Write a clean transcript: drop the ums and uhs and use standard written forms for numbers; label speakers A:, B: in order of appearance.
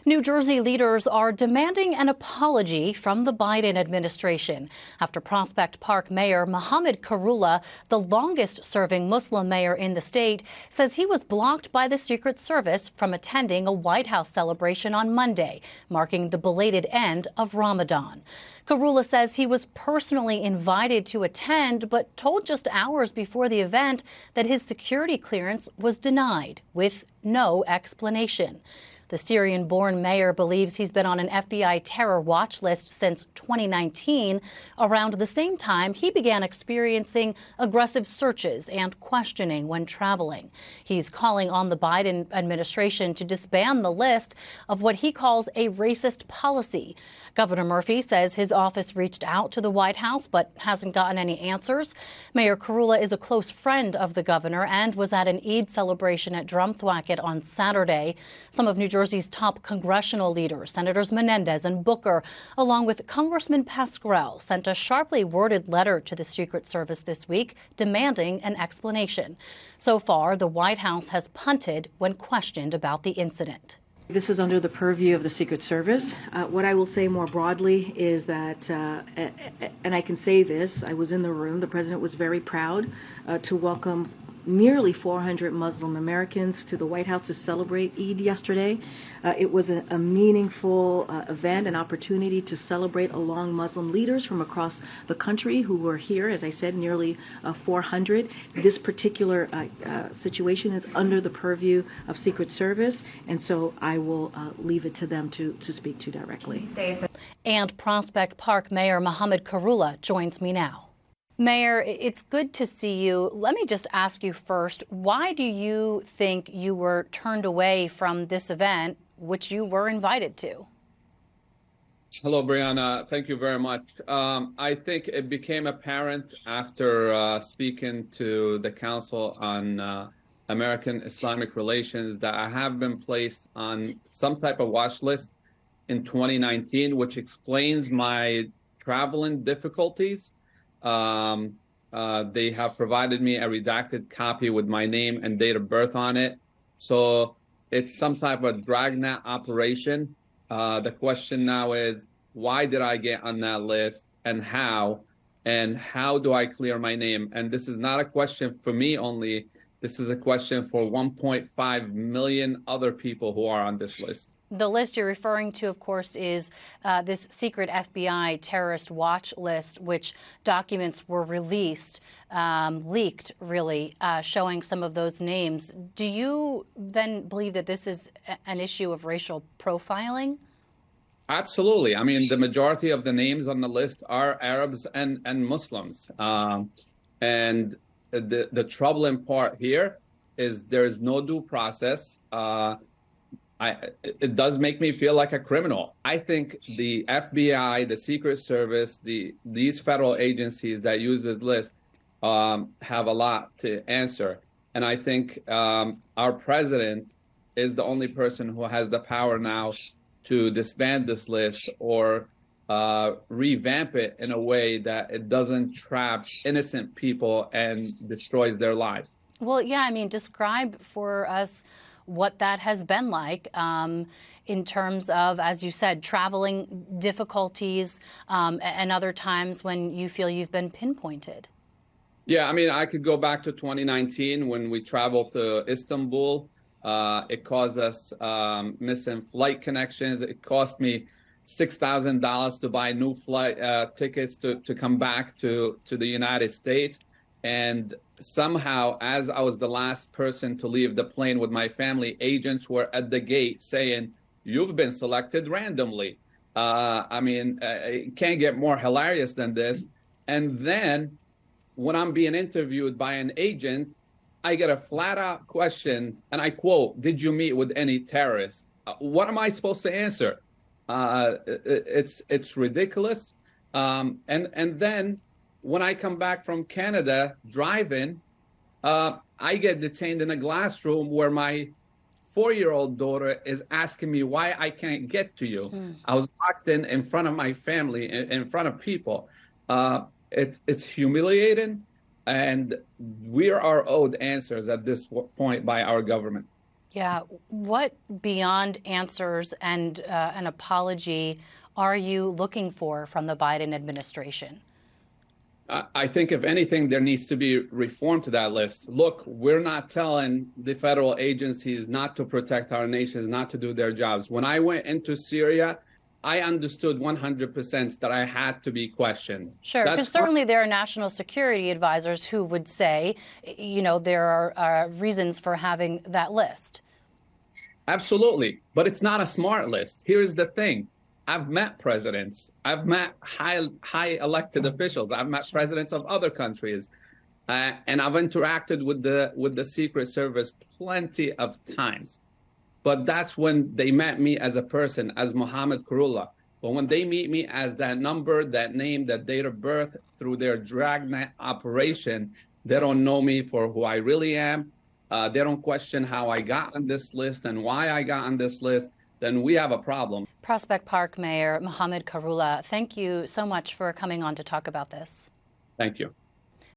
A: New Jersey leaders are demanding an apology from the Biden administration after Prospect Park Mayor Mohammed Karula, the longest-serving Muslim mayor in the state, says he was blocked by the Secret Service from attending a White House celebration on Monday, marking the belated end of Ramadan. Karula says he was personally invited to attend, but told just hours before the event that his security clearance was denied, with no explanation. The Syrian-born mayor believes he's been on an FBI terror watch list since 2019, around the same time he began experiencing aggressive searches and questioning when traveling. He's calling on the Biden administration to disband the list of what he calls a racist policy. Governor Murphy says his office reached out to the White House but hasn't gotten any answers. Mayor Karula is a close friend of the governor and was at an Eid celebration at Drumthwacket on Saturday. Some of New Jersey's top congressional leaders, Senators Menendez and Booker, along with Congressman Pascrell, sent a sharply worded letter to the Secret Service this week demanding an explanation. So far, the White House has punted when questioned about the incident.
B: This is under the purview of the Secret Service. What I will say more broadly is that, and I can say this, I was in the room, the president was very proud to welcome nearly 400 Muslim Americans to the White House to celebrate Eid yesterday. It was a meaningful event, an opportunity to celebrate along Muslim leaders from across the country who were here, as I said, nearly 400. This particular situation is under the purview of Secret Service, and so I will leave it to them to speak to directly.
A: And Prospect Park Mayor Mohammed Karula joins me now. Mayor, it's good to see you. Let me just ask you first, why do you think you were turned away from this event, which you were invited to?
C: Hello, Brianna. Thank you very much. I think it became apparent after speaking to the Council on American Islamic Relations that I have been placed on some type of watch list in 2019, which explains my traveling difficulties. They have provided me a redacted copy with my name and date of birth on it. So it's some type of dragnet operation. The question now is, why did I get on that list and how do I clear my name? And this is not a question for me only. This is a question for 1.5 million other people who are on this list.
A: The list you're referring to, of course, is this secret FBI terrorist watch list, which documents were released, leaked, really, showing some of those names. Do you then believe that this is an issue of racial profiling?
C: Absolutely. I mean, the majority of the names on the list are Arabs and Muslims. And the troubling part here is there's no due process. It does make me feel like a criminal. I think the FBI, the Secret Service, these federal agencies that use this list have a lot to answer. And I think our president is the only person who has the power now to disband this list or revamp it in a way that it doesn't trap innocent people and destroys their lives.
A: Well, yeah, I mean, describe for us what that has been like in terms of, as you said, traveling difficulties and other times when you feel you've been pinpointed.
C: Yeah, I mean, I could go back to 2019 when we traveled to Istanbul. It caused us missing flight connections. It cost me $6,000 to buy new flight tickets to come back to the United States. And somehow, as I was the last person to leave the plane with my family, agents were at the gate saying, "You've been selected randomly." I mean, it can't get more hilarious than this. And then when I'm being interviewed by an agent, I get a flat out question, and I quote, "Did you meet with any terrorists?" What am I supposed to answer? It's ridiculous. And then when I come back from Canada driving, I get detained in a glass room where my 4-year-old daughter is asking me why I can't get to you. I was locked in front of my family, in front of people. It's humiliating, and we are owed answers at this point by our government.
A: Yeah. What beyond answers and an apology are you looking for from the Biden administration?
C: I think, if anything, there needs to be reform to that list. Look, we're not telling the federal agencies not to protect our nations, not to do their jobs. When I went into Syria, I understood 100% that I had to be questioned.
A: Sure, because certainly there are national security advisors who would say, you know, there are reasons for having that list.
C: Absolutely. But it's not a smart list. Here's the thing. I've met presidents. I've met high elected officials. I've met presidents of other countries. And I've interacted with the Secret Service plenty of times. But that's when they met me as a person, as Mohammed Kurullah. But when they meet me as that number, that name, that date of birth, through their dragnet operation, they don't know me for who I really am. They don't question how I got on this list and why I got on this list. Then we have a problem.
A: Prospect Park Mayor Mohammed Kurullah, thank you so much for coming on to talk about this.
C: Thank you.